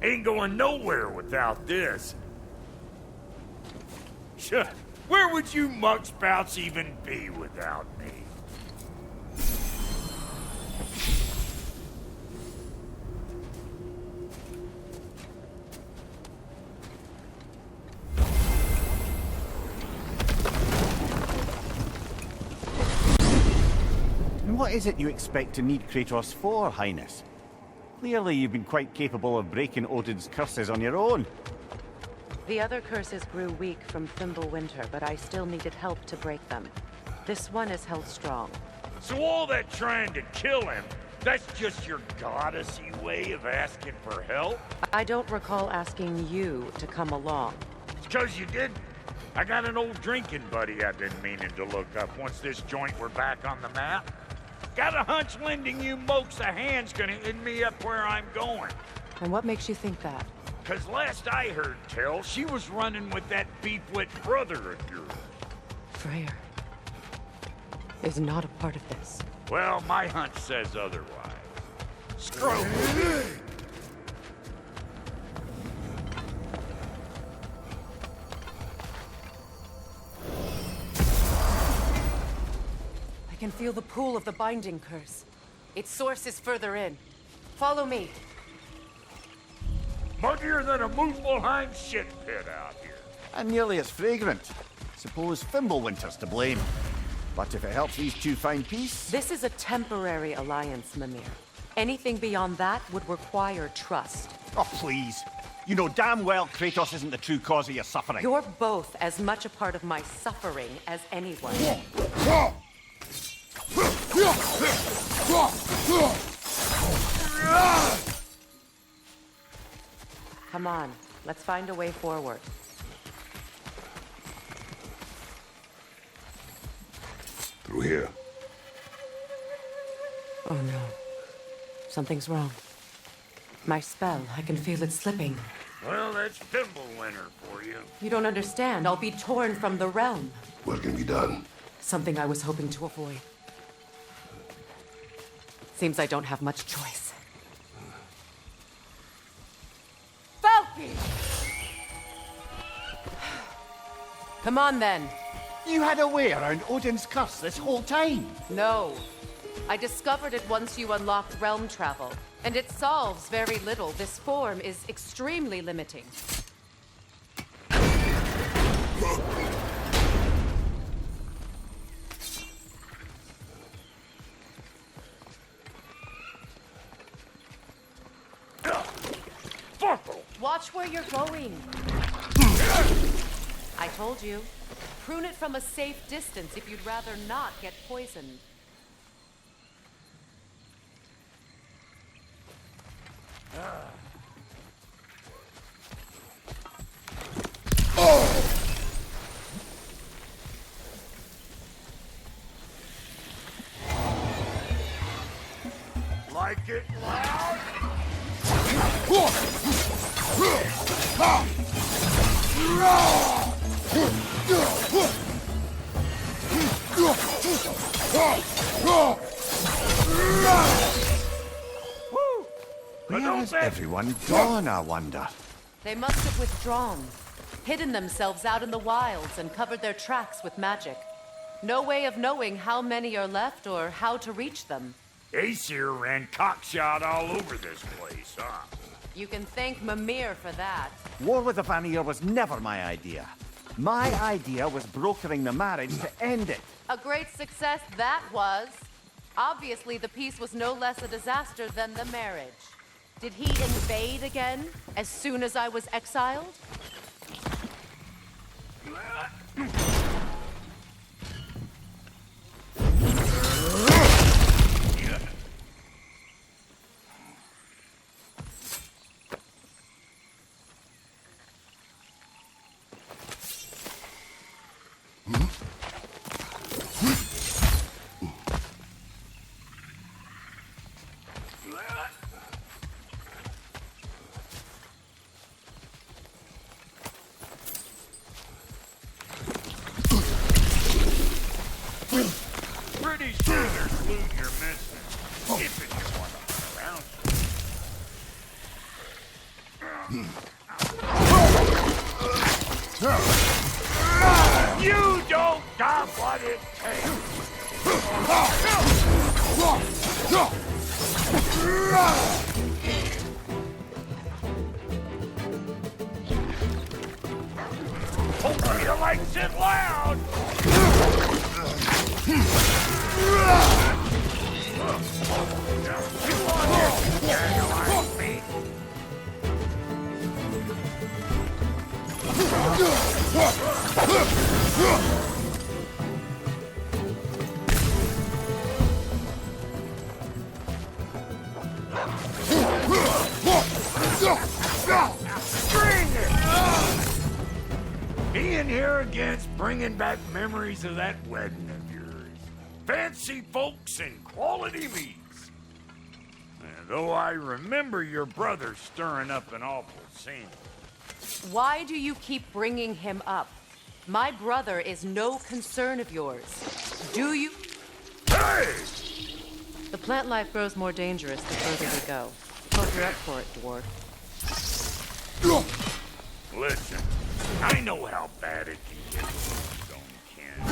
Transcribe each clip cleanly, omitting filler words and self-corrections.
Ain't going nowhere without this. Sure, where would you muckspouts even be without me? And what is it you expect to need Kratos for, Highness? Clearly you've been quite capable of breaking Odin's curses on your own. The other curses grew weak from Fimbulwinter, but I still needed help to break them. This one is held strong. So all that trying to kill him, that's just your goddessy way of asking for help? I don't recall asking you to come along. It's 'cause you didn't. I got an old drinking buddy I've been meaning to look up once this joint were back on the map. Got a hunch lending you mokes a hand's gonna end me up where I'm going. And what makes you think that? 'Cause last I heard tell, she was running with that beef-wit brother of yours. Freyr is not a part of this. Well, my hunch says otherwise. Screw. I can feel the pull of the binding curse. Its source is further in. Follow me. Muddier than a Muspelheim shit pit out here. And nearly as fragrant. Suppose Fimbulwinter's to blame. But if it helps these two find peace... This is a temporary alliance, Mimir. Anything beyond that would require trust. Oh, please. You know damn well Kratos isn't the true cause of your suffering. You're both as much a part of my suffering as anyone. Come on, let's find a way forward. Through here. Oh no. Something's wrong. My spell, I can feel it slipping. Well, that's Fimbulwinter for you. You don't understand. I'll be torn from the realm. What can be done? Something I was hoping to avoid. Seems I don't have much choice. Falky! Come on, then. You had a way around Odin's curse this whole time. No. I discovered it once you unlocked realm travel, and it solves very little. This form is extremely limiting. Watch where you're going. I told you. Prune it from a safe distance if you'd rather not get poisoned. Like it loud? Where is everyone gone, I wonder? They must have withdrawn, hidden themselves out in the wilds and covered their tracks with magic. No way of knowing how many are left or how to reach them. Aesir ran cockshot all over this place, huh? You can thank Mimir for that. War with the Vanir was never my idea. My idea was brokering the marriage to end it. A great success that was. Obviously, the peace was no less a disaster than the marriage. Did he invade again, as soon as I was exiled? Pretty sure there's You don't got what it takes! Hopefully you likes it loud! You want to analyze me? Bring it! Being here again's bringing back memories of that wedding of yours. Fancy folks and quality meats. Though I remember your brother stirring up an awful scene. Why do you keep bringing him up? My brother is no concern of yours. Do you? Hey! The plant life grows more dangerous the further we go. Hope you're up for it, dwarf. Listen, I know how bad it can get when you don't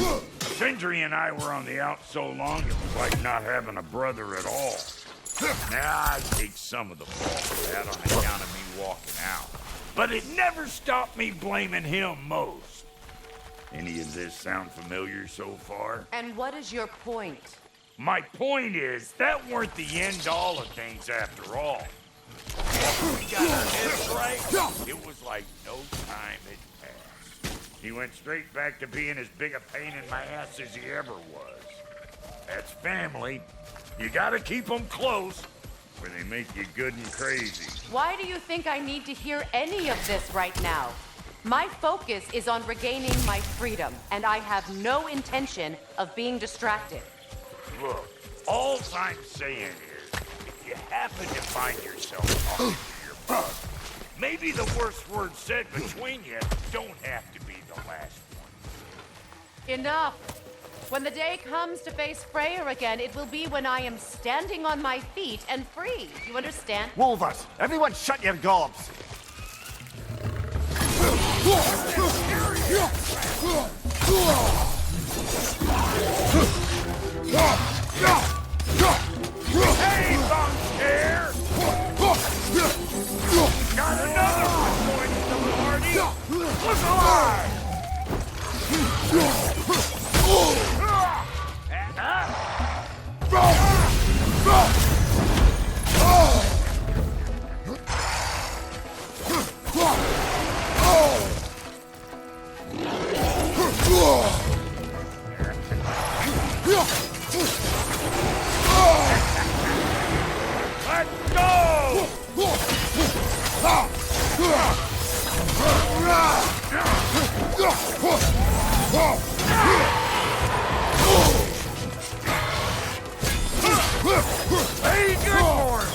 can. Sindri and I were on the out so long, it was like not having a brother at all. Now, I take some of the fault for that on account of me walking out. But it never stopped me blaming him most. Any of this sound familiar so far? And what is your point? My point is, that weren't the end all of things after all. After we got our heads right, it was like no time had passed. He went straight back to being as big a pain in my ass as he ever was. That's family. You gotta keep them close, or they make you good and crazy. Why do you think I need to hear any of this right now? My focus is on regaining my freedom, and I have no intention of being distracted. Look, all I'm saying is, if you happen to find yourself talking to your brother, maybe the worst word said between you don't have to be the last one. Enough! When the day comes to face Freyr again, it will be when I am standing on my feet and free. Do you understand? Wolvers, everyone shut your gobs! Hey, Bunkshare! Got another one joining the party! Look alive! Let's go! Hey, good morning!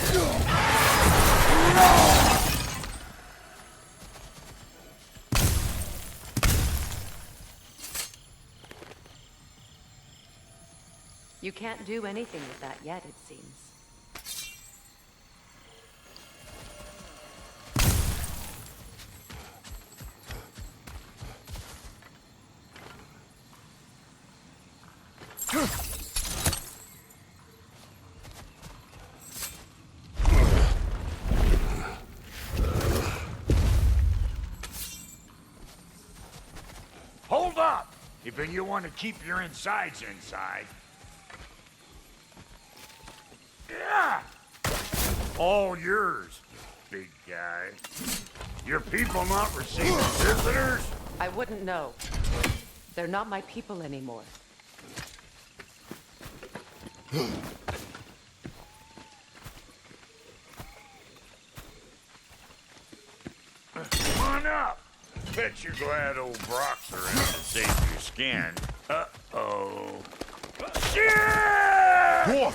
You can't do anything with that yet, it seems. Hold up! If you want to keep your insides inside. Yeah! All yours, big guy. Your people not receiving visitors? I wouldn't know. They're not my people anymore. Come on up. Bet you're glad old Brock's around to save your skin. Uh-oh. Shit!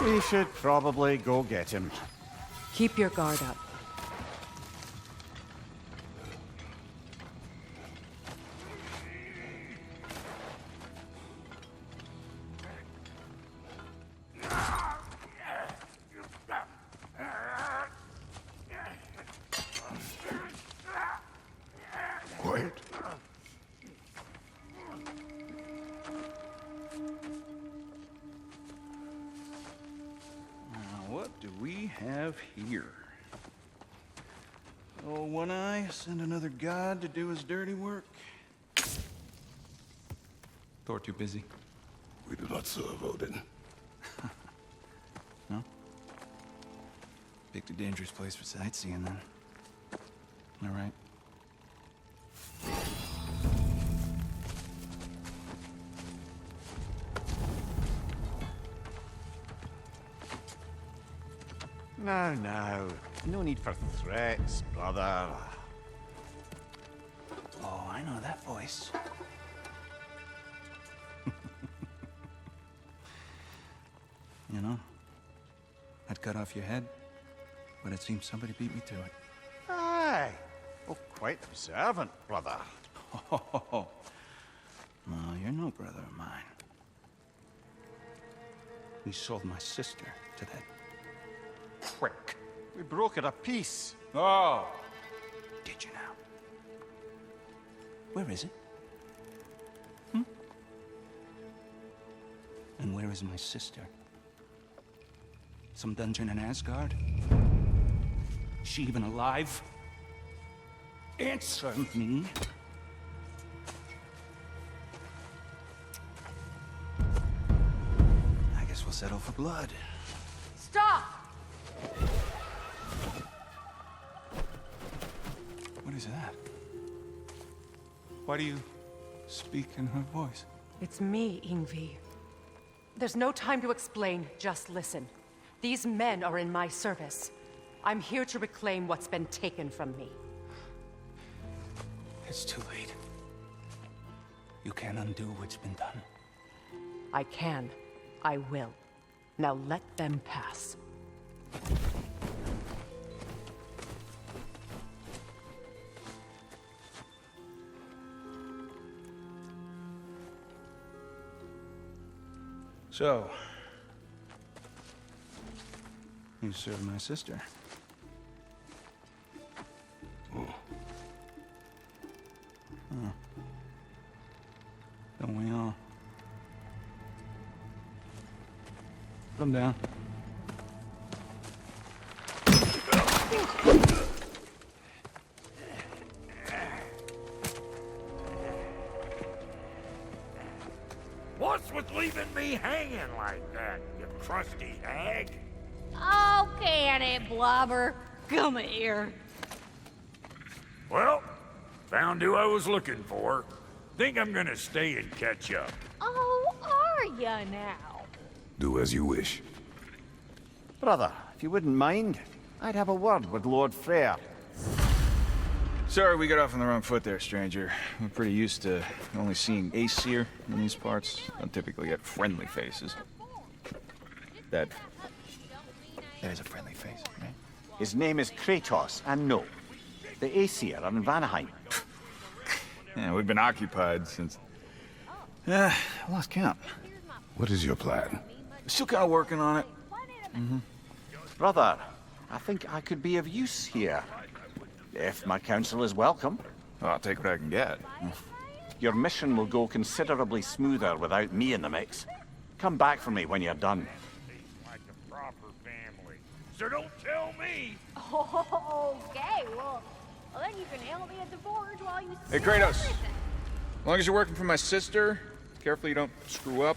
We should probably go get him. Keep your guard up. What do we have here? Oh, One Eye, send another god to do his dirty work. Thor too busy? We do not serve Odin. No? Picked a dangerous place for sightseeing, then. All right. Now. No need for threats, brother. Oh, I know that voice. You know, I'd cut off your head, but it seems somebody beat me to it. Aye. Oh, quite observant, brother. Oh, no, you're no brother of mine. We sold my sister to that prick. We broke it a piece. Oh! Did you now? Where is it? And where is my sister? Some dungeon in Asgard? She even alive? Answer me. I guess we'll settle for blood. Stop! What is that? Why do you speak in her voice? It's me, Yngvi. There's no time to explain, just listen. These men are in my service. I'm here to reclaim what's been taken from me. It's too late. You can't undo what's been done. I can. I will. Now let them pass. So, you served my sister. Don't we all? Come down. What's with leaving me hanging like that, you crusty hag? Oh, can it, Blobber? Come here. Well, found who I was looking for. Think I'm gonna stay and catch up. Oh, are ya now? Do as you wish. Brother, if you wouldn't mind, I'd have a word with Lord Freyr. Sorry we got off on the wrong foot there, stranger. We're pretty used to only seeing Aesir in these parts. Don't typically get friendly faces. That is a friendly face, right? His name is Kratos, and no, the Aesir are in Vanaheim. Yeah, we've been occupied since... I lost count. What is your plan? Still kind of working on it. Brother, I think I could be of use here. If my counsel is welcome. Well, I'll take what I can get. Your mission will go considerably smoother without me in the mix. Come back for me when you're done. Like a proper family. So don't tell me. Okay, well, then you can help me at the forge while you... Hey, Kratos. As long as you're working for my sister, carefully you don't screw up.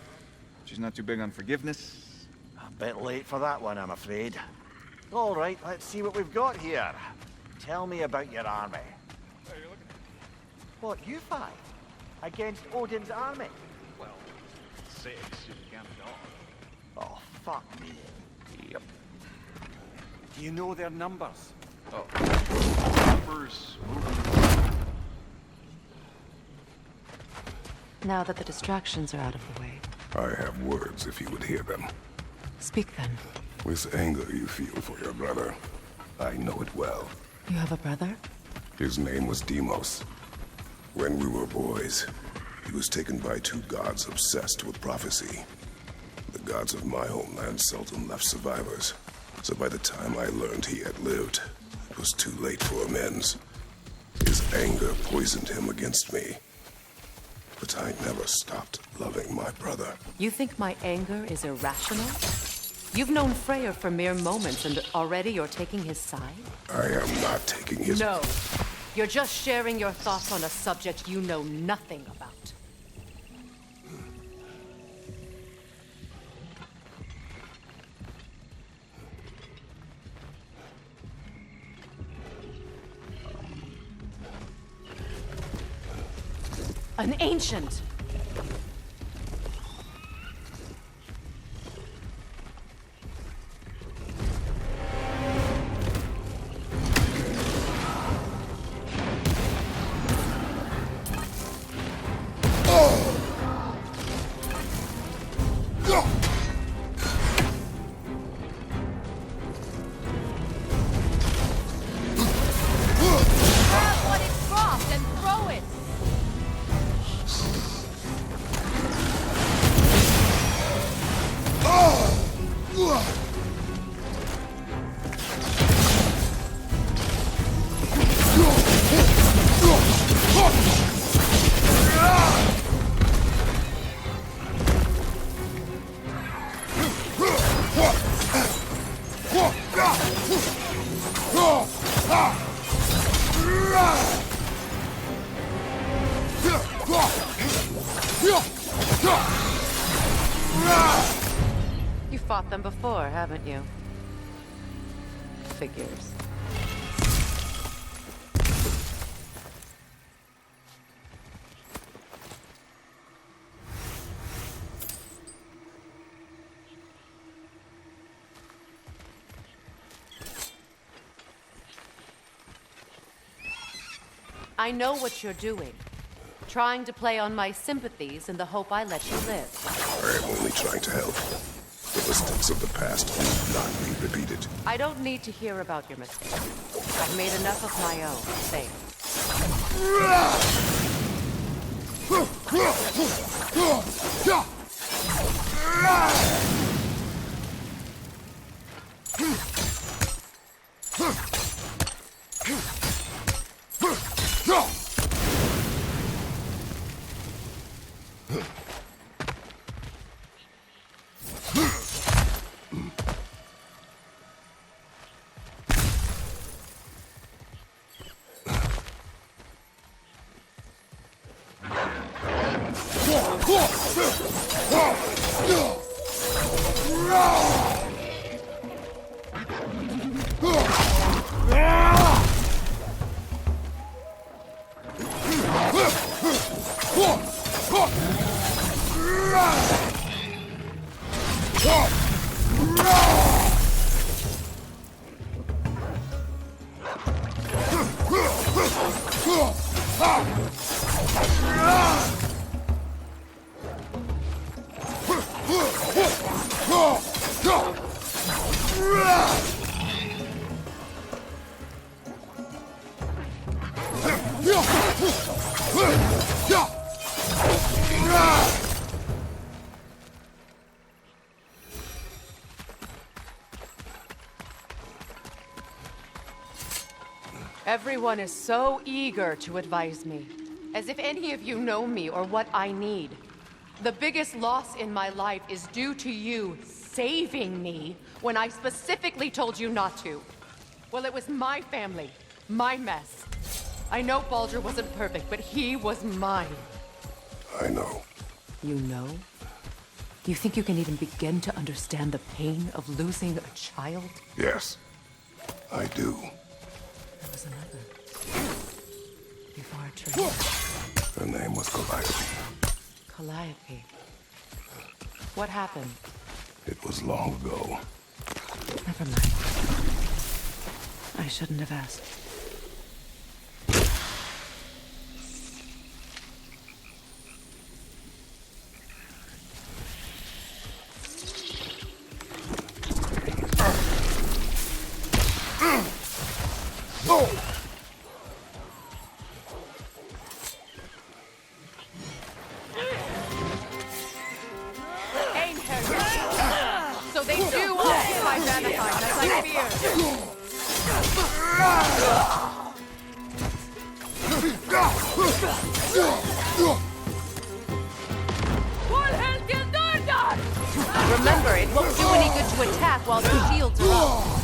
She's not too big on forgiveness. A bit late for that one, I'm afraid. All right, let's see what we've got here. Tell me about your army. What, you fight? Against Odin's army? Well, 6 if you count the dog. Oh, fuck me. Yep. Do you know their numbers? Oh. Numbers moving. Now that the distractions are out of the way, I have words if you would hear them. speak then. This anger you feel for your brother, I know it well. You have a brother? His name was Deimos. When we were boys, he was taken by 2 gods obsessed with prophecy. The gods of my homeland seldom left survivors, so by the time I learned he had lived, it was too late for amends. His Anger poisoned him against me. But I never stopped loving my brother. You think my anger is irrational? You've known Freyr for mere moments, and already you're taking his side? I am not taking his... No. You're just sharing your thoughts on a subject you know nothing about. An ancient! You fought them before, haven't you? Figures. I know what you're doing. Trying to play on my sympathies in the hope I let you live. I am only trying to help. The mistakes of the past need not be repeated. I don't need to hear about your mistakes. I've made enough of my own. Say. Everyone is so eager to advise me, as if any of you know me or what I need. The biggest loss in my life is due to you saving me when I specifically told you not to. Well, it was my family, my mess. I know Baldur wasn't perfect, but he was mine. I know. You know? You think you can even begin to understand the pain of losing a child? Yes, I do. There was another. Before our trip. Her name was 𝙁𝙀𝘼. 𝙁𝙀𝘼. What happened? It was long ago. Never mind. I shouldn't have asked. So they do occupy Vanaheim, as I feared. to attack while their shields are up.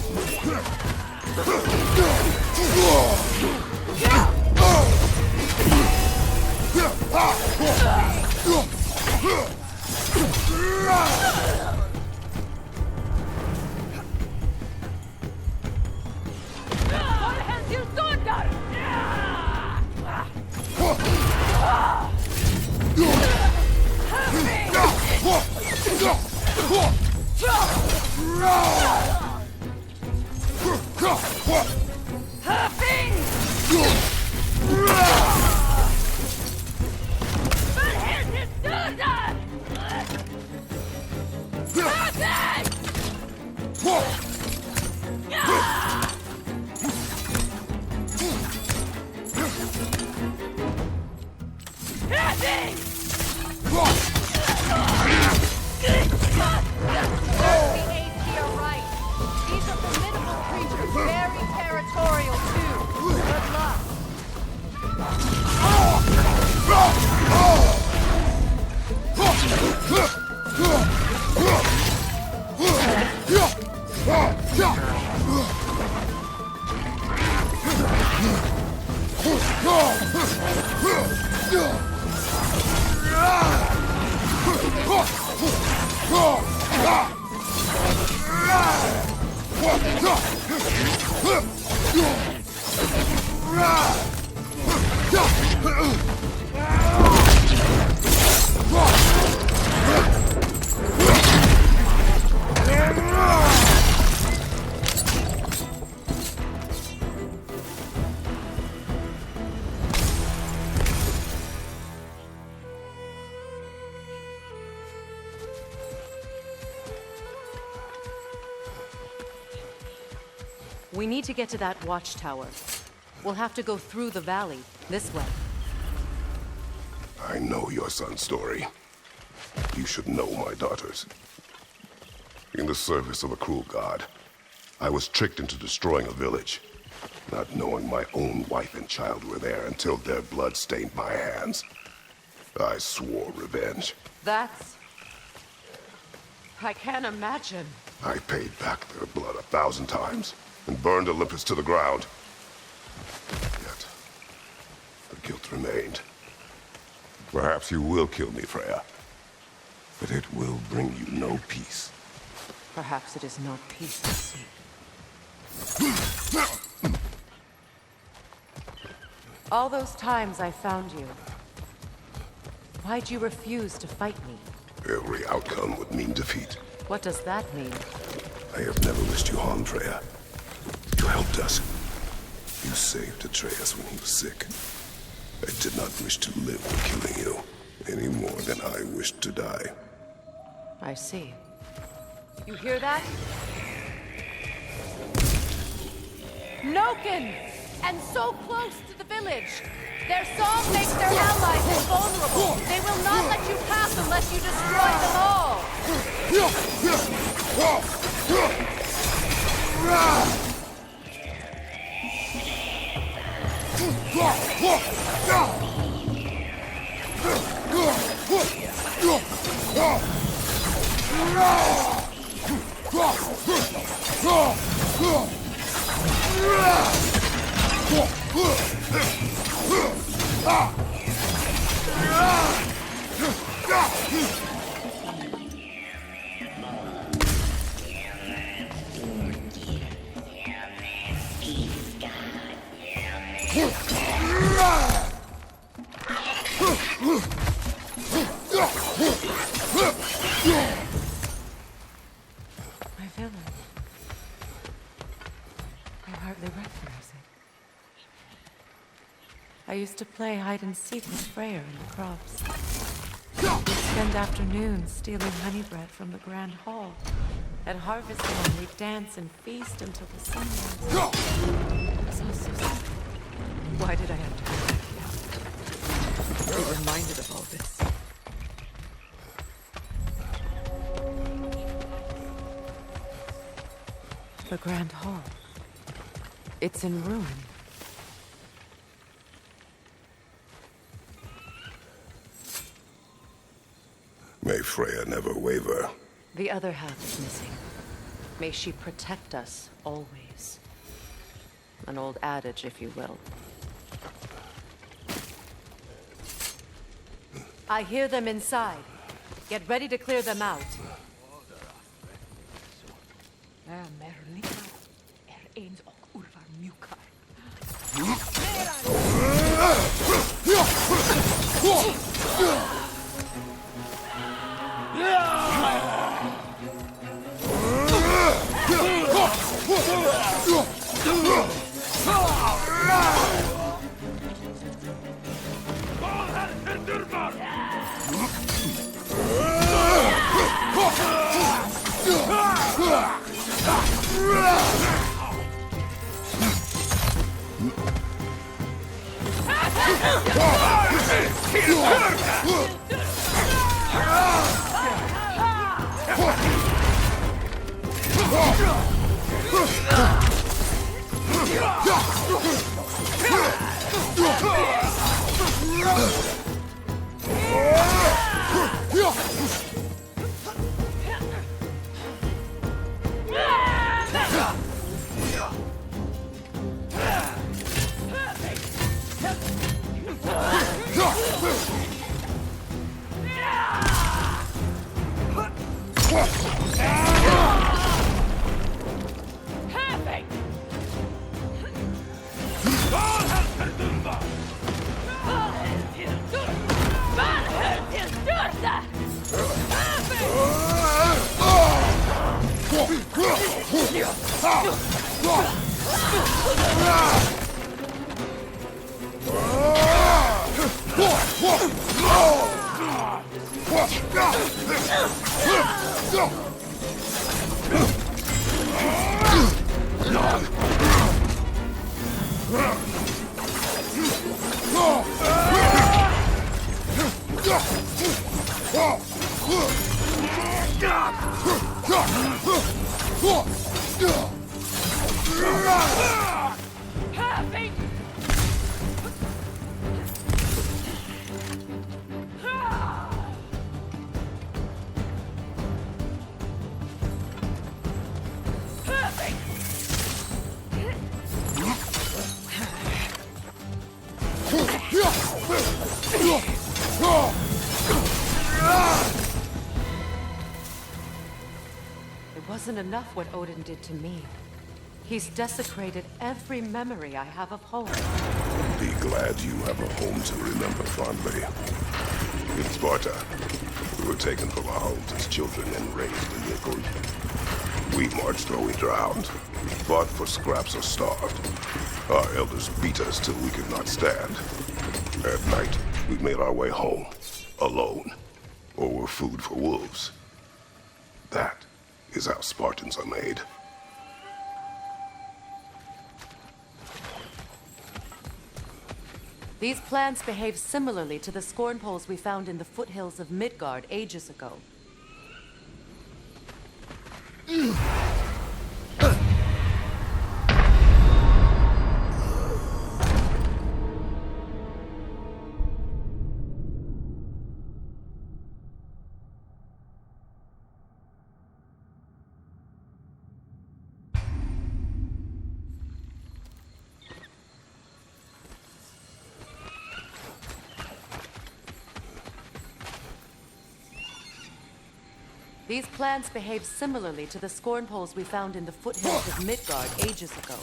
We need to get to that watchtower. We'll have to go through the valley, this way. I know your son's story. You should know my daughter's. In the service of a cruel god, I was tricked into destroying a village, not knowing my own wife and child were there until their blood stained my hands. I swore revenge. That's... I can't imagine. I paid back their blood 1,000 times and burned Olympus to the ground. Yet, the guilt remained. Perhaps you will kill me, Freya, but it will bring you no peace. Perhaps it is not peace I seek. All those times I found you, why'd you refuse to fight me? Every outcome would mean defeat. What does that mean? I have never wished you harm, Freya. You helped us. You saved Atreus when he was sick. I did not wish to live for killing you, any more than I wished to die. I see. You hear that? Noken! And so close to the village! Their song makes their allies invulnerable! They will not let you pass unless you destroy them all! My village. I hardly recognize it. I used to play hide and seek with Freyr in the crops. We'd spend afternoons stealing honey bread from the Grand Hall. At harvest time, we'd dance and feast until the sun rose. It was all so sad. Why did I have to go back now? Be reminded of all this. The Grand Hall. It's in ruin. May Freya never waver. The other half is missing. May she protect us always. An old adage, if you will. I hear them inside. Get ready to clear them out. It wasn't enough what Odin did to me. He's desecrated every memory I have of home. Be glad you have a home to remember fondly. In Sparta, we were taken from our homes as children and raised in 𝙃𝙀𝘼𝘾. We marched or we drowned, fought for scraps or starved. Our elders beat us till we could not stand. At night, we made our way home, alone, or were food for wolves. That is how Spartans are made. These plants behave similarly to the scorn poles we found in the foothills of Midgard ages ago. These plants behave similarly to the scorn poles we found in the foothills of Midgard ages ago.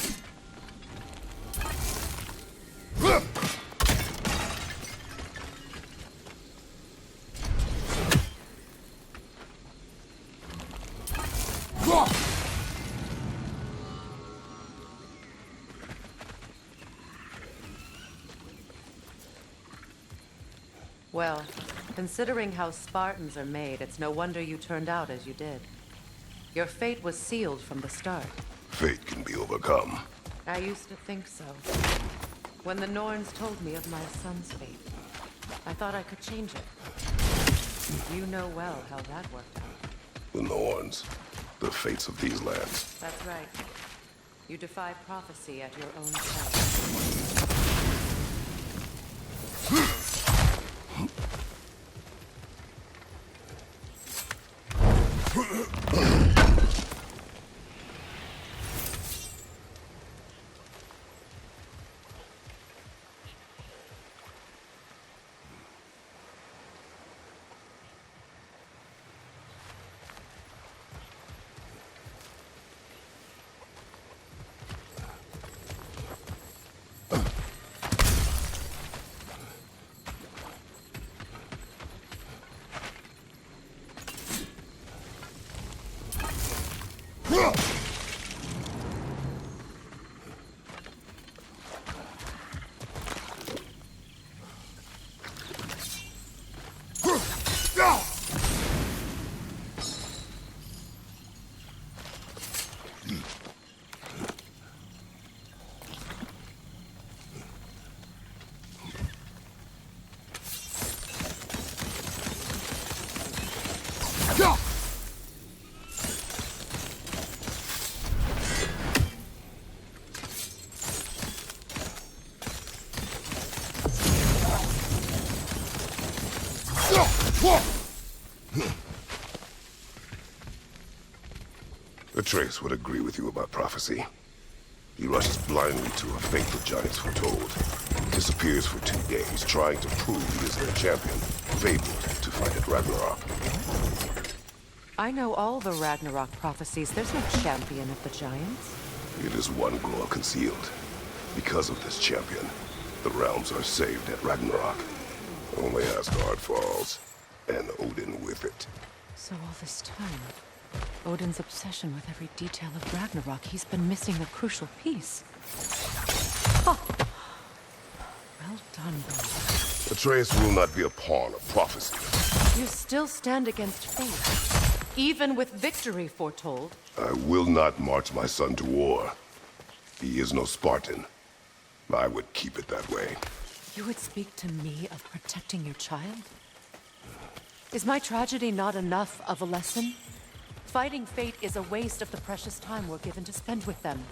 Well, considering how Spartans are made, it's no wonder you turned out as you did. Your fate was sealed from the start. Fate can be overcome. I used to think so. When the Norns told me of my son's fate, I thought I could change it. You know well how that worked out. The Norns, the fates of these lands. That's right. You defy prophecy at your own peril. Atreus would agree with you about prophecy. He rushes blindly to a fate the giants foretold. Disappears for 2 days, trying to prove he is their champion, fabled to fight at Ragnarok. I know all the Ragnarok prophecies. There's no champion of the giants. It is one glow concealed. Because of this champion, the realms are saved at Ragnarok. Only Asgard falls, and Odin with it. So all this time, Odin's obsession with every detail of Ragnarok, he's been missing a crucial piece. Huh. Well done, brother. Atreus will not be a pawn of prophecy. You still stand against fate, even with victory foretold. I will not march my son to war. He is no Spartan. I would keep it that way. You would speak to me of protecting your child? Is my tragedy not enough of a lesson? Fighting fate is a waste of the precious time we're given to spend with them.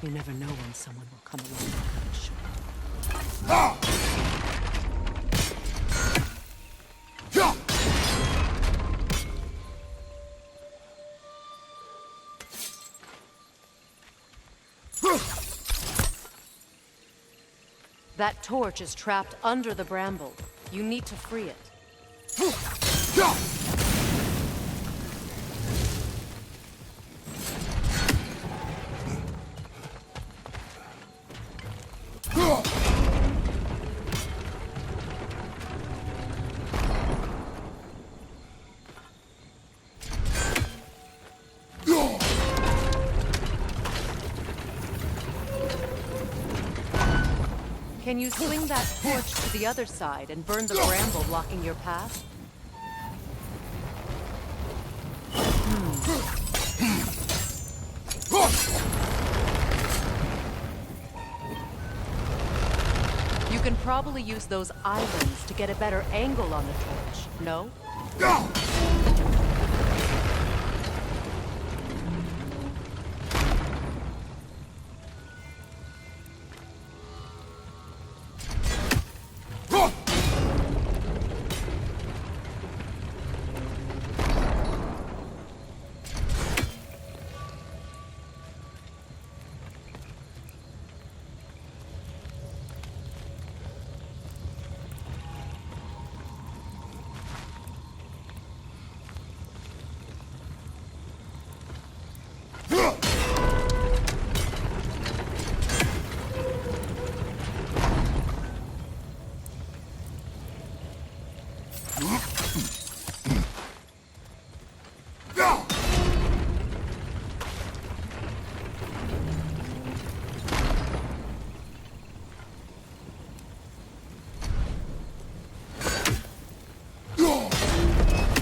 You never know when someone will come along and cut it short. That torch is trapped under the bramble. You need to free it. Can you swing that torch to the other side and burn the bramble blocking your path? You can probably use those islands to get a better angle on the torch, no?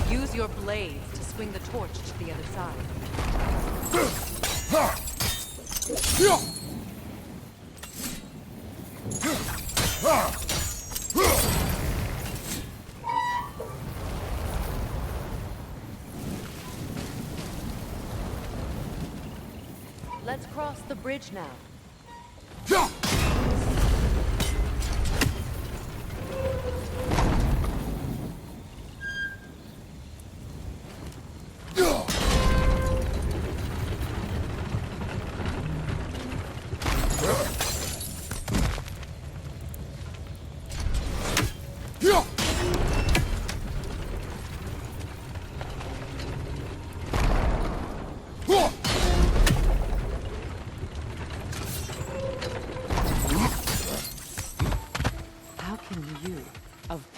Use your blades to swing the torch to the other side. Let's cross the bridge now.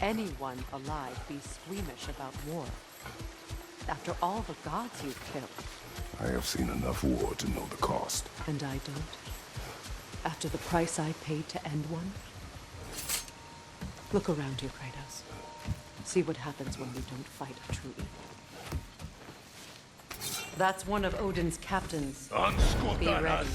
anyone alive be squeamish about war? After all the gods you've killed. I have seen enough war to know the cost. And I don't? After the price I paid to end one? Look around you, Kratos. See what happens when we don't fight a true evil. That's one of Odin's captains. Be ready.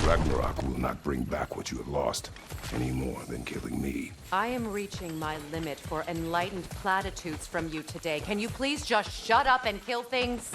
Ragnarok will not bring back what you have lost, any more than killing me. I am reaching my limit for enlightened platitudes from you today. Can you please just shut up and kill things?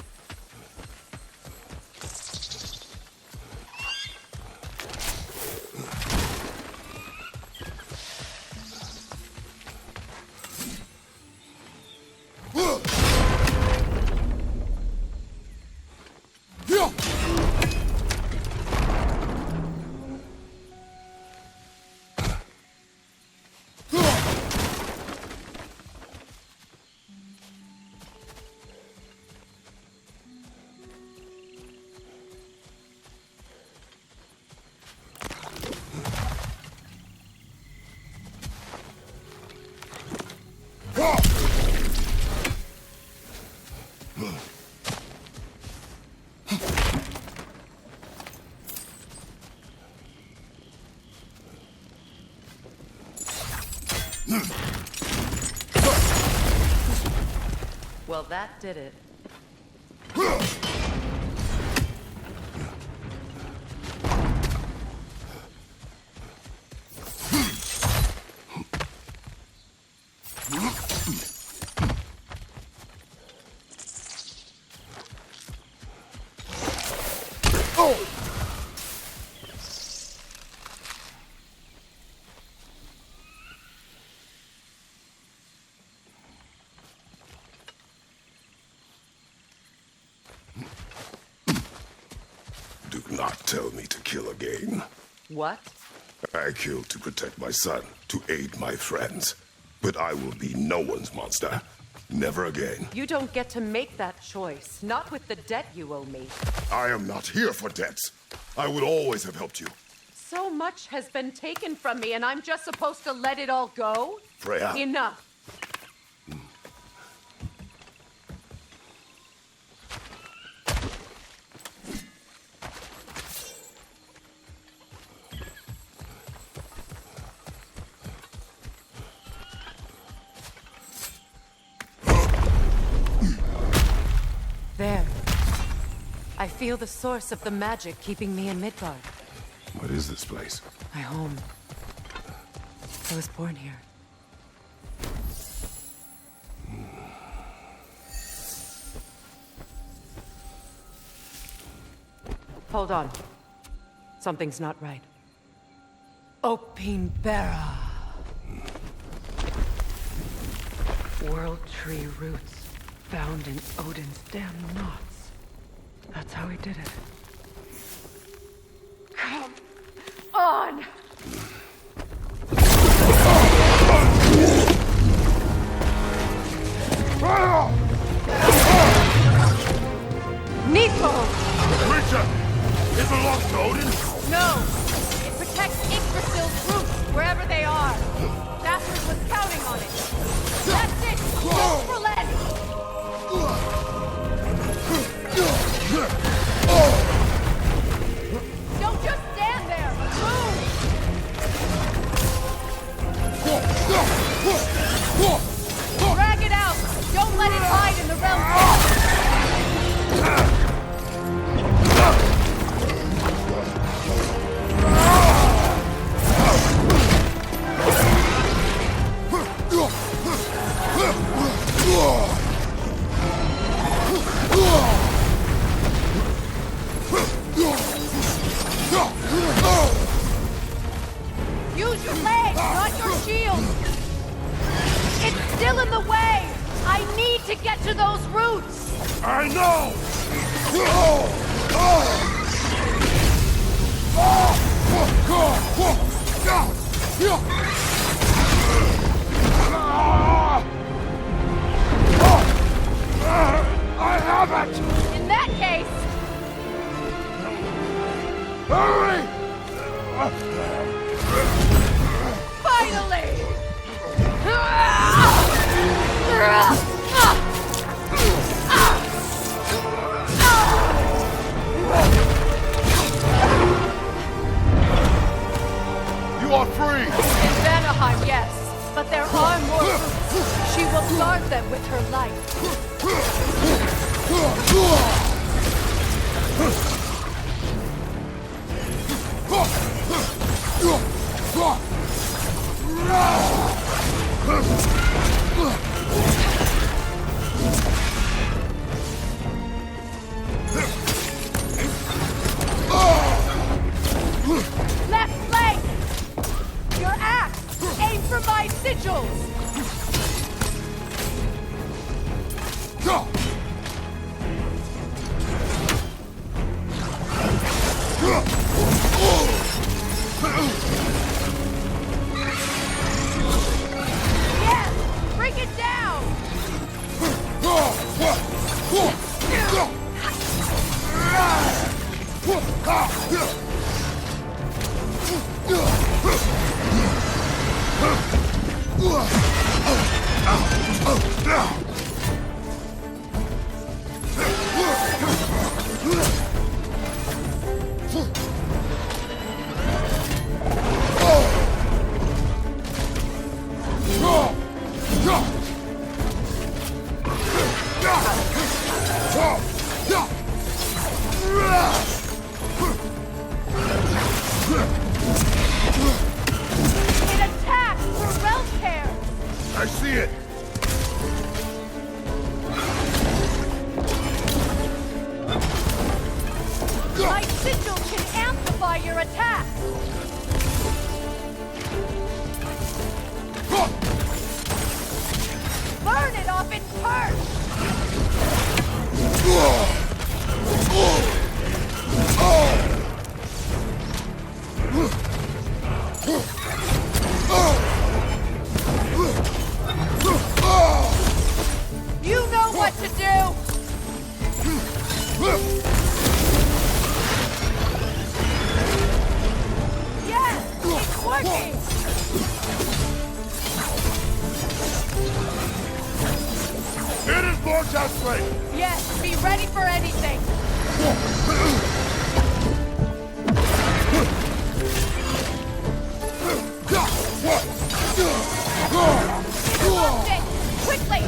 Well, that did it. Do not tell me to kill again. What? I killed to protect my son, to aid my friends. But I will be no one's monster. Never again. You don't get to make that choice. Not with the debt you owe me. I am not here for debts. I would always have helped you. So much has been taken from me, and I'm just supposed to let it all go? Freya. Enough. There. I feel the source of the magic keeping me in Midgard. What is this place? My home. I was born here. Hold on. Something's not right. 𝙃𝙀𝘼𝘾𝙃. World tree roots found in Odin's damn knots. That's how he did it. Come on! Nico! The creature! It belongs to Odin? No! It protects Yggdrasil's roots, wherever they are. Dasher was counting on it. That's it! Go for land! Don't just stand there! Move! Use your legs, not your shield! It's still in the way! I need to get to those roots! I know! I have it! In that case, Hurry! finally! You are free! In Vanaheim, yes. But there are more roots. She will guard them with her life. Left flank! Your axe! Aim for my sigils! Yes! Bring it down! It attacks for realm care! I see it! My sigil can amplify your attack! Burn it off its perch! You know what to do! Yes! It's working! It is more desperate! Yes, be ready for anything! Lost it! Quickly!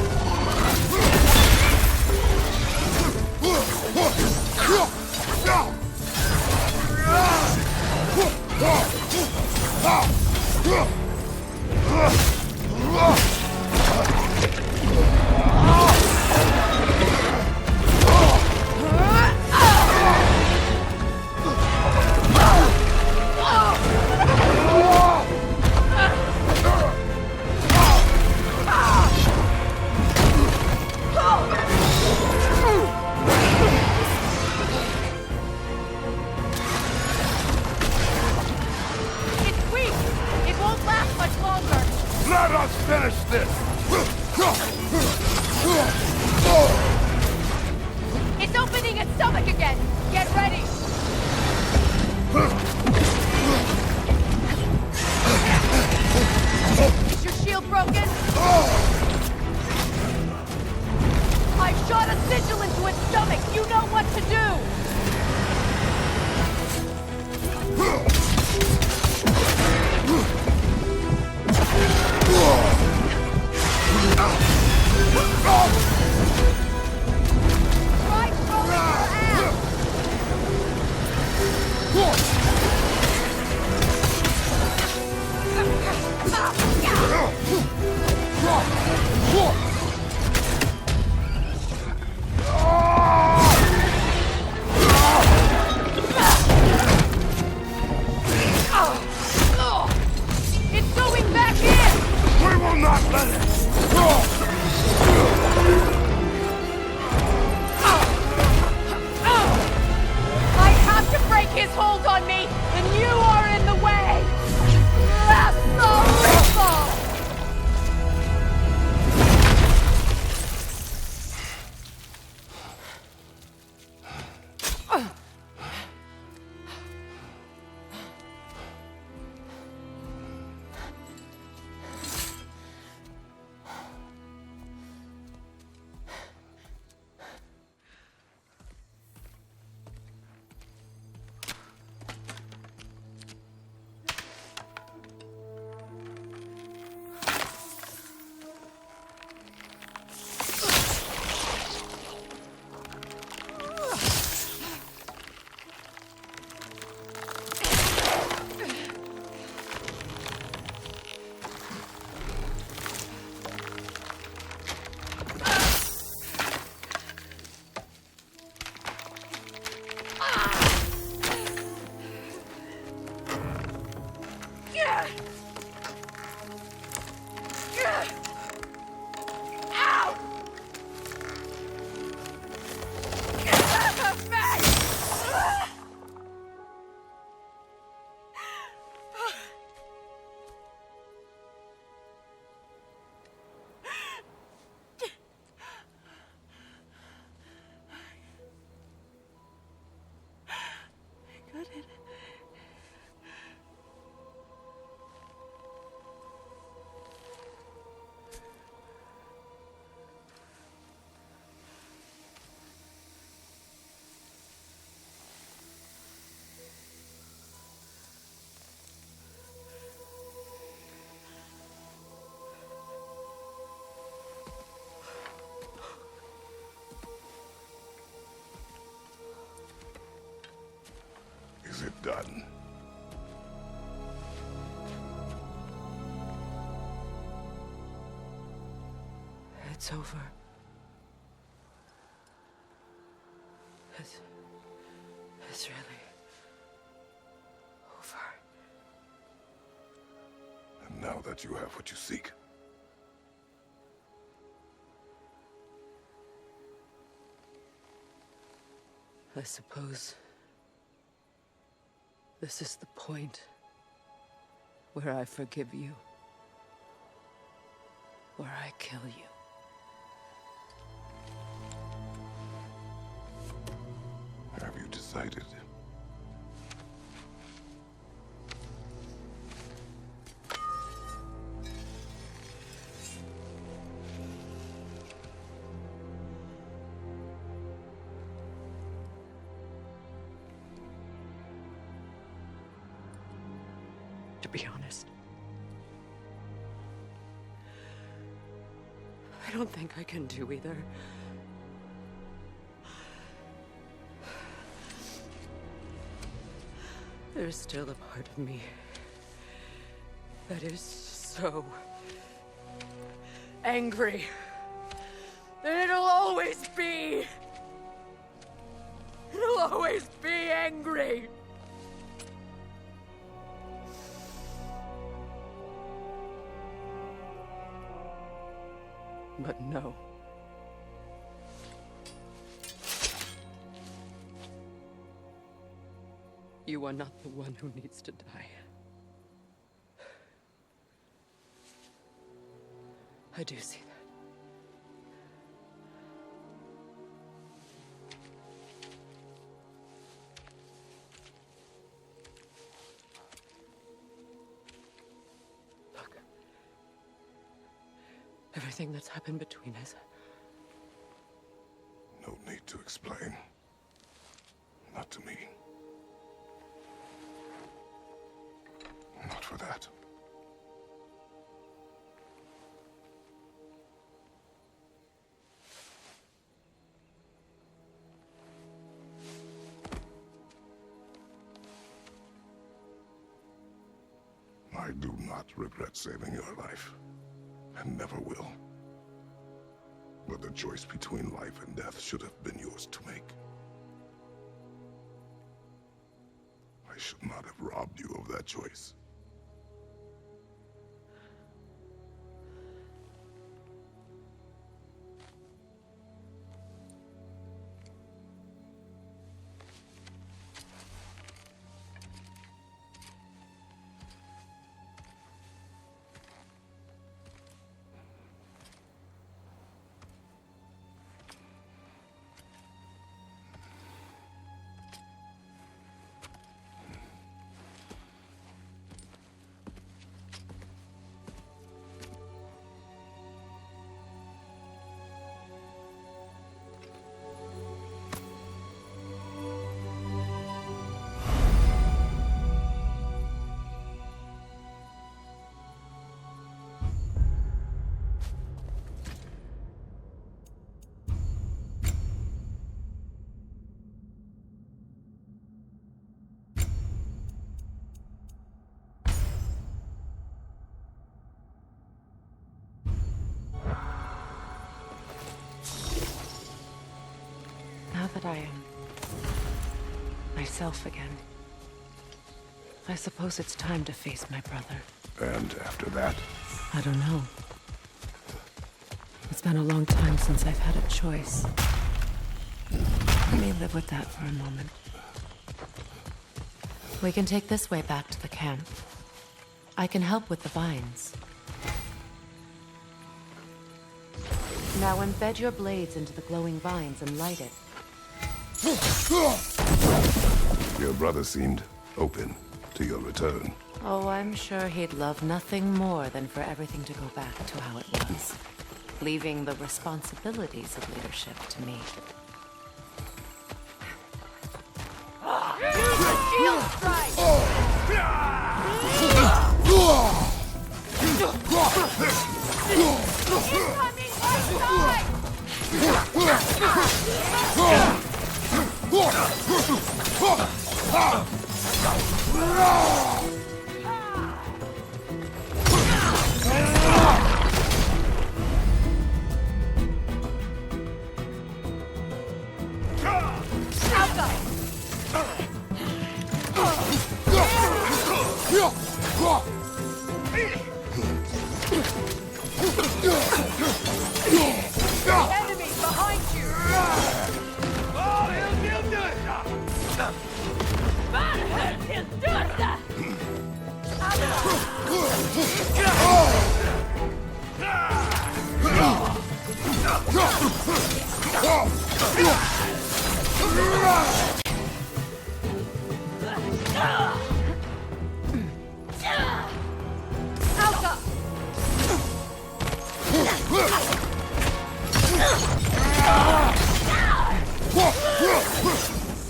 It's weak! It won't last much longer! Let us finish this! It's opening its stomach again! Get ready! Is your shield broken? I shot a sigil into its stomach! You know what to do! Try throwing your axe! It's over. It's really over. And now that you have what you seek, I suppose this is the point where I forgive you, where I kill you. have you decided? To be honest, I don't think I can do either. There's still a part of me that is so angry that it'll always be. It'll always be angry. But no. You are not the one who needs to die. I do see that. Look. Everything that's happened between us. No need to explain. Not to me. Not for that. I do not regret saving your life, and never will. But the choice between life and death should have been yours to make. I should not have robbed you of that choice. Now that I am myself again, I suppose it's time to face my brother. And after that? I don't know. It's been a long time since I've had a choice. Let me live with that for a moment. We can take this way back to the camp. I can help with the vines. Now embed your blades into the glowing vines and light it. Your brother seemed open to your return. Oh, I'm sure he'd love nothing more than for everything to go back to how it was, leaving the responsibilities of leadership to me. Use the shield strike! Incoming right side!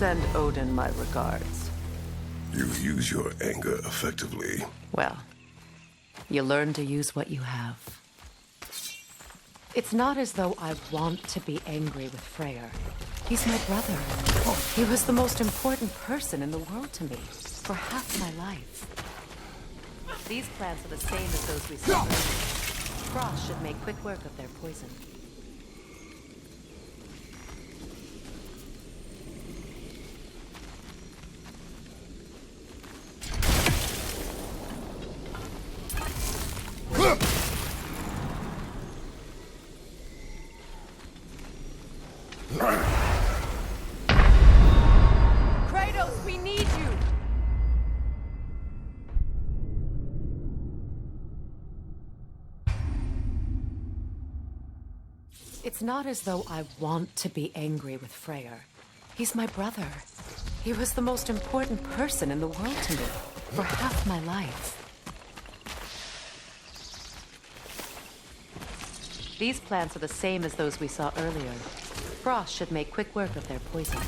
Send Odin my regards. You use your anger effectively. Well, you learn to use what you have. It's not as though I want to be angry with Freyr. He's my brother. He was the most important person in the world to me for half my life. These plants are the same as those we saw earlier. Frost should make quick work of their poison. Kratos, we need you! It's not as though I want to be angry with Freyr. He's my brother. He was the most important person in the world to me for half my life. These plants are the same as those we saw earlier. Frost should make quick work of their poison.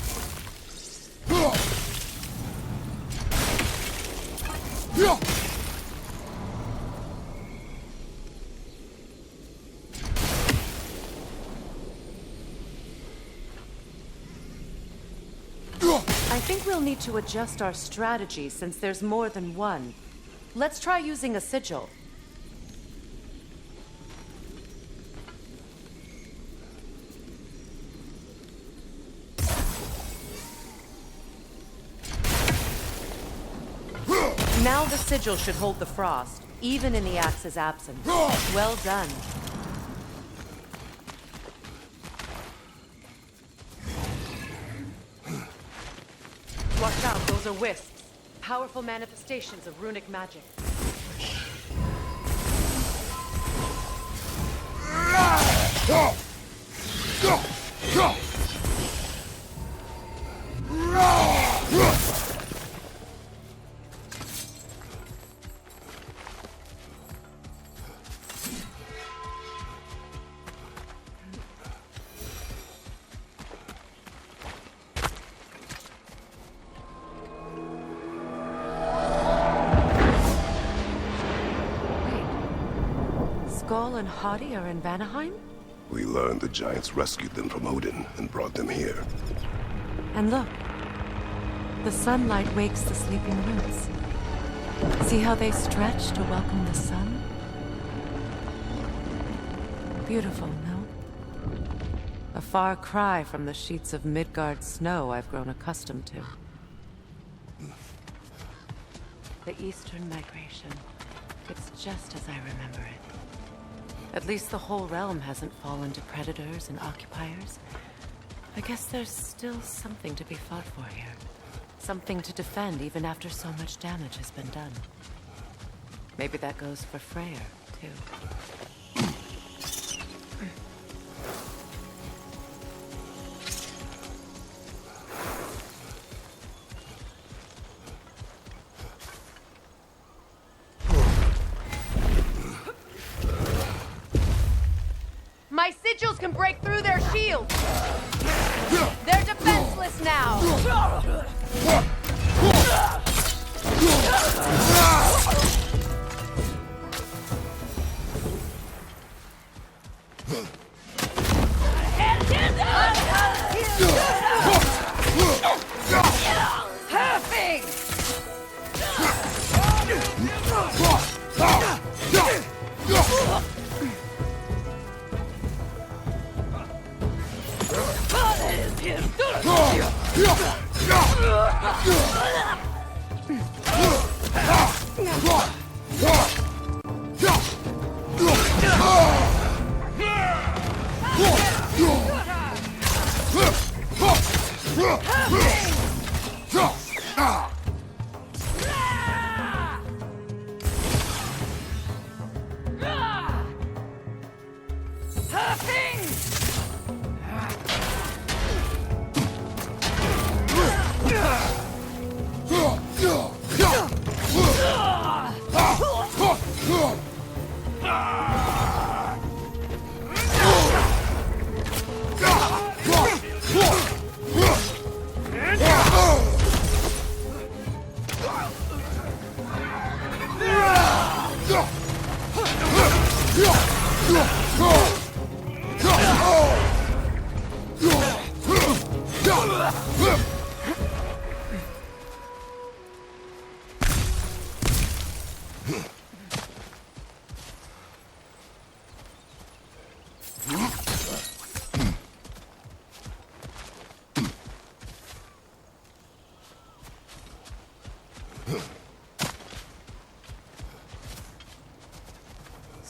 I think we'll need to adjust our strategy since there's more than one. Let's try using a sigil. Now the sigil should hold the frost, even in the axe's absence. Well done. Watch out, those are wisps. Powerful manifestations of runic magic. 𝙃𝙀𝘼𝘾 are in Vanaheim? We learned the giants rescued them from Odin and brought them here. And look, the sunlight wakes the sleeping roots. See how they stretch to welcome the sun? Beautiful, no? A far cry from the sheets of Midgard snow I've grown accustomed to. The Eastern migration. It's just as I remember it. At least the whole realm hasn't fallen to predators and occupiers. I guess there's still something to be fought for here. Something to defend even after so much damage has been done. Maybe that goes for Freyr, too. My sigils can break through their shields! They're defenseless now!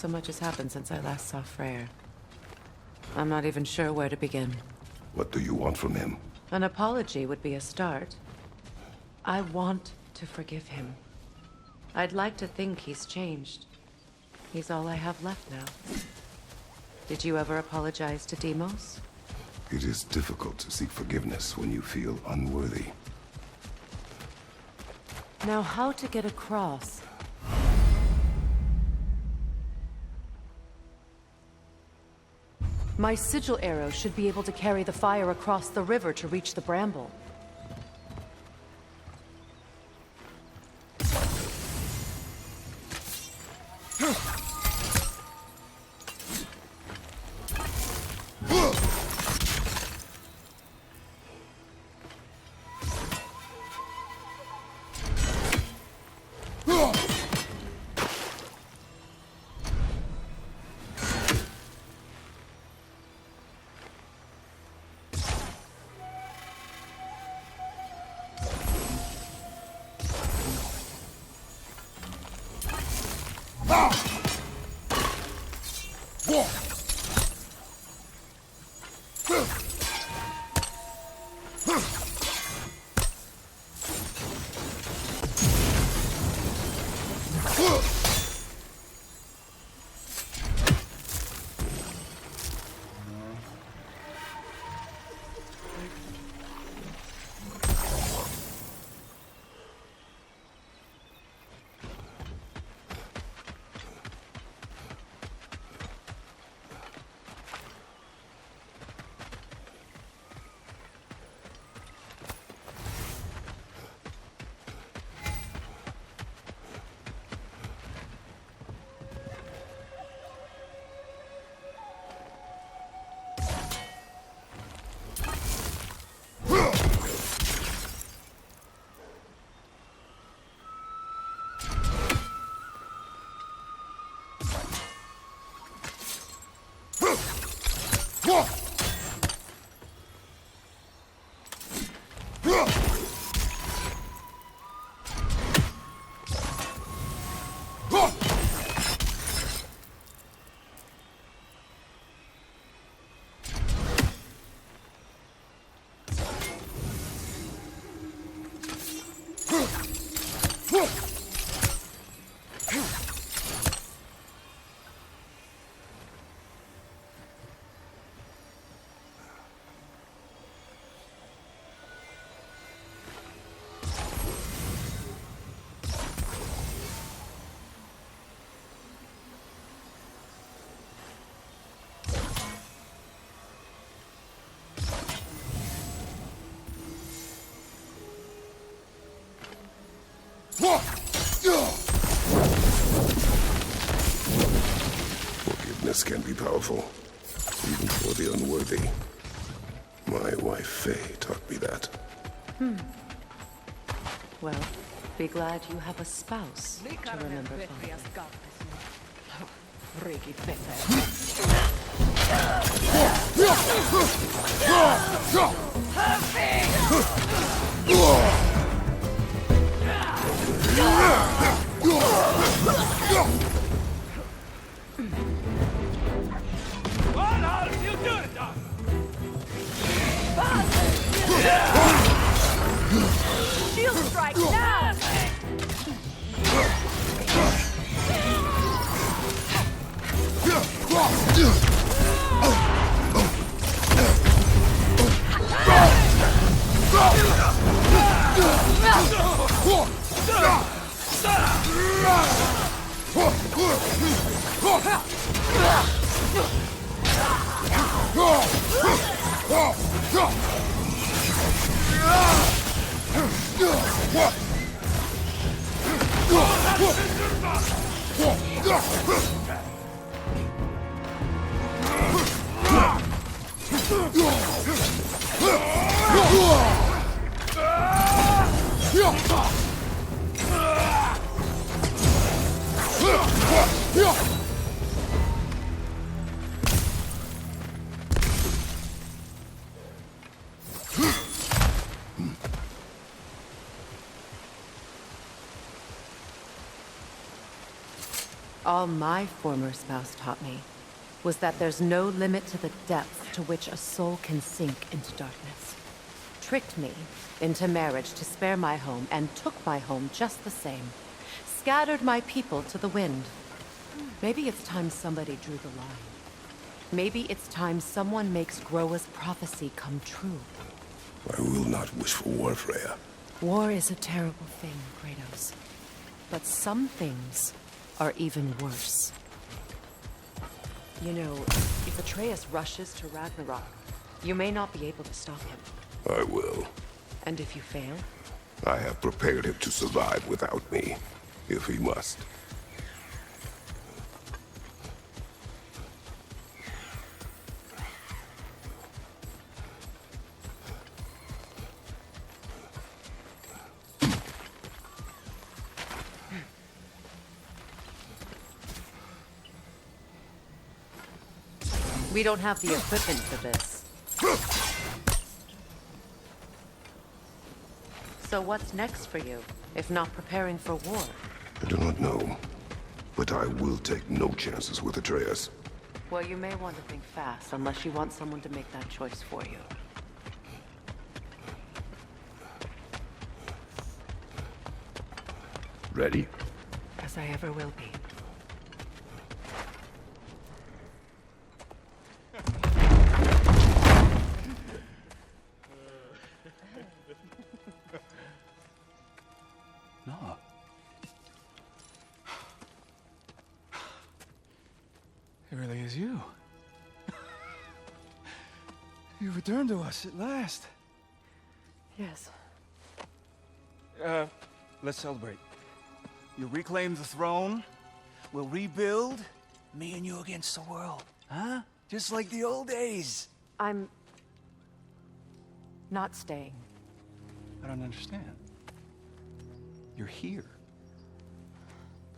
So much has happened since I last saw Freyr. I'm not even sure where to begin. What do you want from him? An apology would be a start. I want to forgive him. I'd like to think he's changed. He's all I have left now. Did you ever apologize to Deimos? It is difficult to seek forgiveness when you feel unworthy. Now, how to get across? My sigil arrow should be able to carry the fire across the river to reach the bramble. Forgiveness can be powerful, even for the unworthy. My wife, Faye, taught me that. Well, be glad you have a spouse to remember What are you doing, dog? Shield strike now! All my former spouse taught me was that there's no limit to the depth to which a soul can sink into darkness. Tricked me into marriage to spare my home, and took my home just the same. Scattered my people to the wind. Maybe it's time somebody drew the line. Maybe it's time someone makes Groa's prophecy come true. I will not wish for war, Freya. War is a terrible thing, Kratos. But some things are even worse. You know, if Atreus rushes to Ragnarok, you may not be able to stop him. I will. And if you fail? I have prepared him to survive without me, if he must. We don't have the equipment for this. So what's next for you, if not preparing for war? I do not know, but I will take no chances with Atreus. Well, you may want to think fast, unless you want someone to make that choice for you. Ready? As I ever will be. No. It really is you. You returned to us at last. Yes. Let's celebrate. You reclaim the throne. We'll rebuild. Me and you against the world. Huh? Just like the old days. I'm not staying. I don't understand. You're here.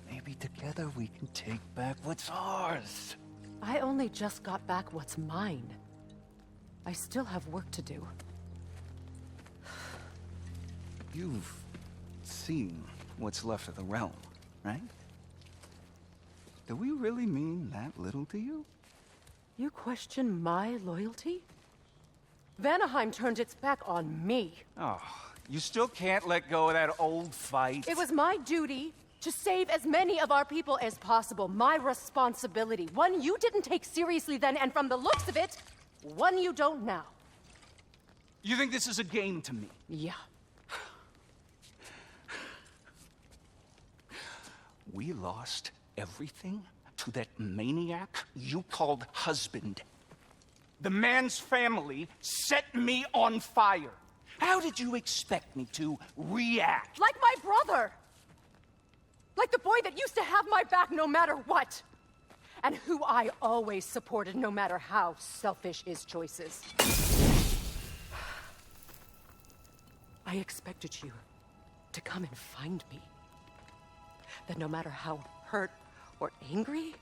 Maybe together we can take back what's ours. I only just got back what's mine. I still have work to do. You've seen what's left of the realm, right? Do we really mean that little to you? You question my loyalty? Vanaheim turned its back on me. Oh, you still can't let go of that old fight? It was my duty to save as many of our people as possible. My responsibility. One you didn't take seriously then, and from the looks of it, one you don't now. You think this is a game to me? Yeah. We lost everything to that maniac you called husband. The man's family set me on fire. How did you expect me to react? Like my brother! Like the boy that used to have my back no matter what! And who I always supported no matter how selfish his choices. I expected you to come and find me. That no matter how hurt or angry,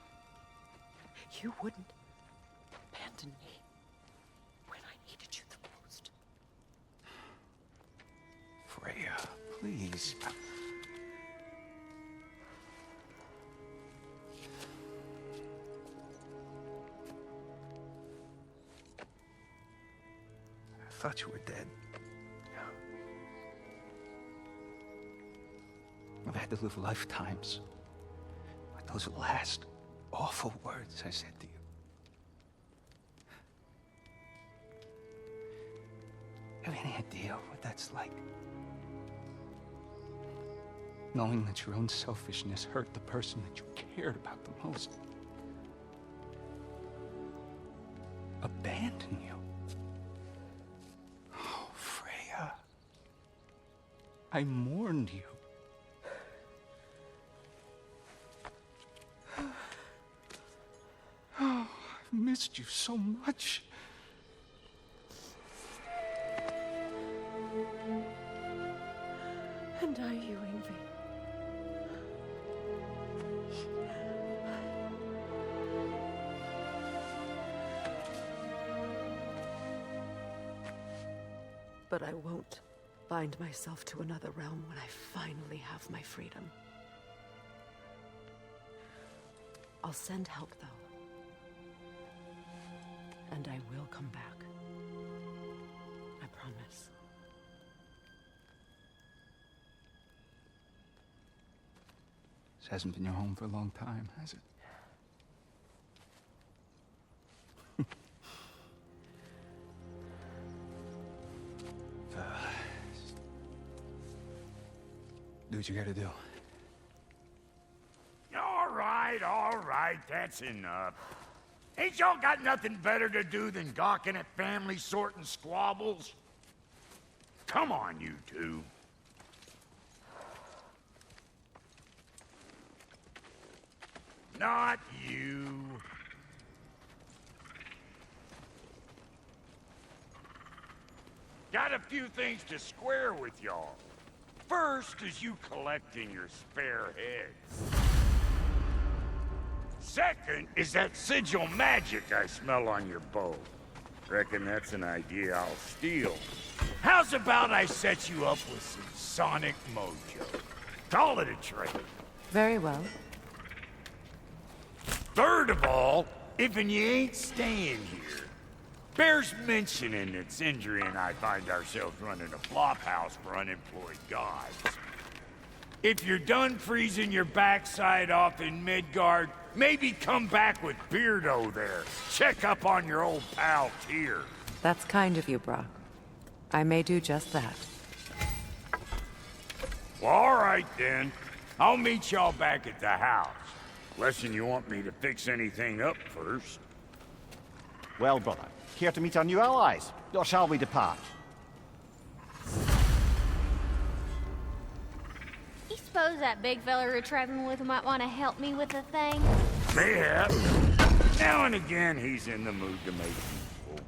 you wouldn't abandon me when I needed you the most. Freya, please. I thought you were dead. I've had to live lifetimes with those last awful words I said to you. Have any idea what that's like? Knowing that your own selfishness hurt the person that you cared about the most. Abandon you. Oh, Freya. I mourned you. Oh, I've missed you so much. But I won't bind myself to another realm when I finally have my freedom. I'll send help, though. And I will come back. I promise. This hasn't been your home for a long time, has it? Do what you gotta do. All right, that's enough. Ain't y'all got nothing better to do than gawking at family sorting squabbles? Come on, you two. Not you. Got a few things to square with y'all. First is you collecting your spare heads. Second is that sigil magic I smell on your bow. Reckon that's an idea I'll steal. How's about I set you up with some sonic mojo? Call it a trade. Very well. Third of all, if you ain't staying here, bears mentioning that Sindri and I find ourselves running a flop house for unemployed gods. If you're done freezing your backside off in Midgard, maybe come back with Beardo there. Check up on your old pal Tyr. That's kind of you, Brock. I may do just that. Well, all right then. I'll meet y'all back at the house. Unless you want me to fix anything up first. Well, brother, care to meet our new allies? Or shall we depart? You suppose that big fella we're traveling with might want to help me with the thing? Mayhap. Now and again, he's in the mood to make people.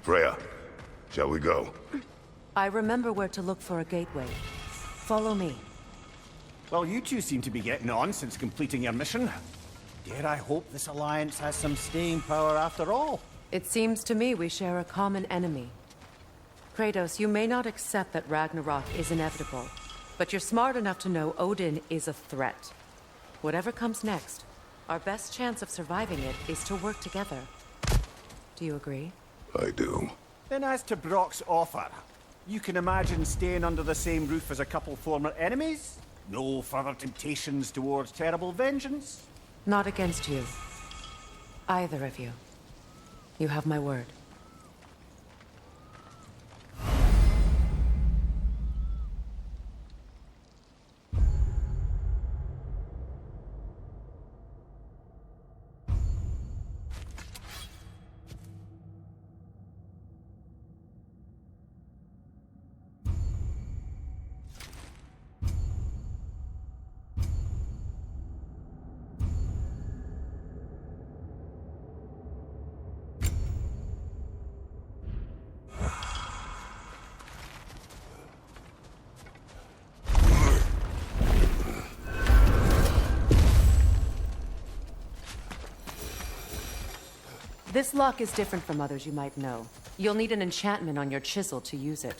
Freya, shall we go? I remember where to look for a gateway. Follow me. Well, you two seem to be getting on since completing your mission. Dare I hope this alliance has some staying power after all? It seems to me we share a common enemy. Kratos, you may not accept that Ragnarok is inevitable, but you're smart enough to know Odin is a threat. Whatever comes next, our best chance of surviving it is to work together. Do you agree? I do. Then as to Brock's offer, you can imagine staying under the same roof as a couple former enemies? No further temptations towards terrible vengeance? Not against you. Either of you. You have my word. This lock is different from others you might know. You'll need an enchantment on your chisel to use it.